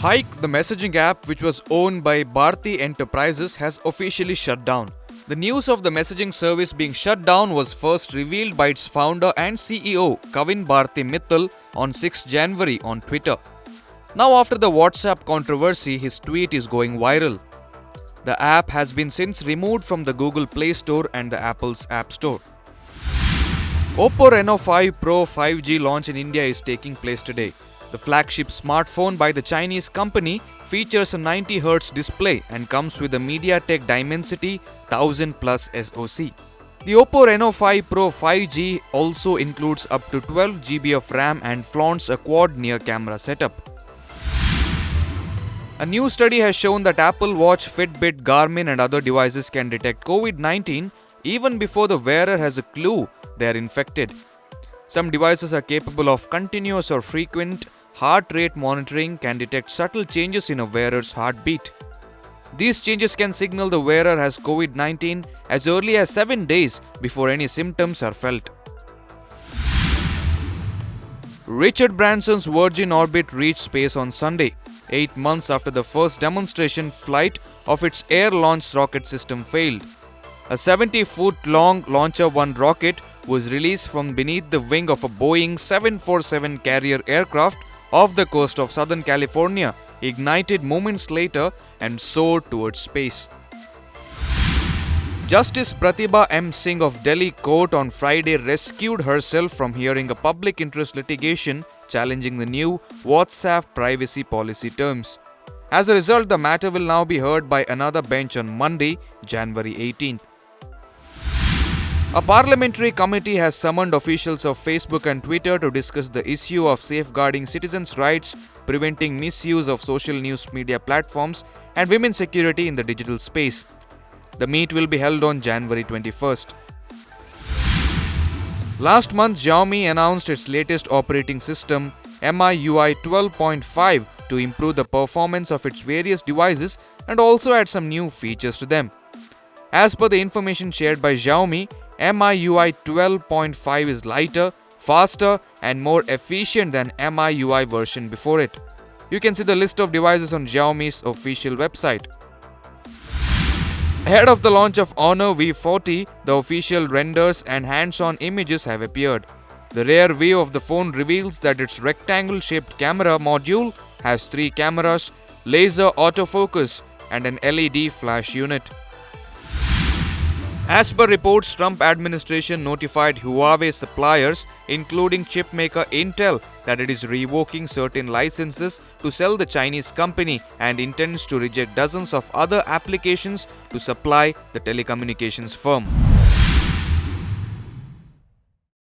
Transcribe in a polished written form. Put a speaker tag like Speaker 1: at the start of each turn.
Speaker 1: Hike, the messaging app which was owned by Bharti Enterprises, has officially shut down. The news of the messaging service being shut down was first revealed by its founder and CEO Kavin Bharti Mittal on 6 January on Twitter. Now after the WhatsApp controversy, his tweet is going viral. The app has been since removed from the Google Play Store and the Apple's App Store. Oppo Reno 5 Pro 5G launch in India is taking place today. The flagship smartphone by the Chinese company features a 90Hz display and comes with a MediaTek Dimensity 1000 Plus SoC. The Oppo Reno 5 Pro 5G also includes up to 12 GB of RAM and flaunts a quad near camera setup. A new study has shown that Apple Watch, Fitbit, Garmin and other devices can detect COVID-19 even before the wearer has a clue they are infected. Some devices are capable of continuous or frequent heart rate monitoring, can detect subtle changes in a wearer's heartbeat. These changes can signal the wearer has COVID-19 as early as 7 days before any symptoms are felt. Richard Branson's Virgin Orbit reached space on Sunday, 8 months after the first demonstration flight of its air-launched rocket system failed. A 70-foot-long Launcher 1 rocket was released from beneath the wing of a Boeing 747 carrier aircraft off the coast of Southern California, ignited moments later and soared towards space. Justice Pratibha M. Singh of Delhi Court on Friday rescued herself from hearing a public interest litigation challenging the new WhatsApp privacy policy terms. As a result, the matter will now be heard by another bench on Monday, January 18th. A parliamentary committee has summoned officials of Facebook and Twitter to discuss the issue of safeguarding citizens' rights, preventing misuse of social news media platforms, and women's security in the digital space. The meet will be held on January 21st. Last month, Xiaomi announced its latest operating system, MIUI 12.5, to improve the performance of its various devices and also add some new features to them. As per the information shared by Xiaomi, MIUI 12.5 is lighter, faster and more efficient than MIUI version before it. You can see the list of devices on Xiaomi's official website. Ahead of the launch of Honor V40, the official renders and hands-on images have appeared. The rear view of the phone reveals that its rectangle-shaped camera module has 3 cameras, laser autofocus and an LED flash unit. As per reports, Trump administration notified Huawei suppliers, including chipmaker Intel, that it is revoking certain licenses to sell the Chinese company and intends to reject dozens of other applications to supply the telecommunications firm.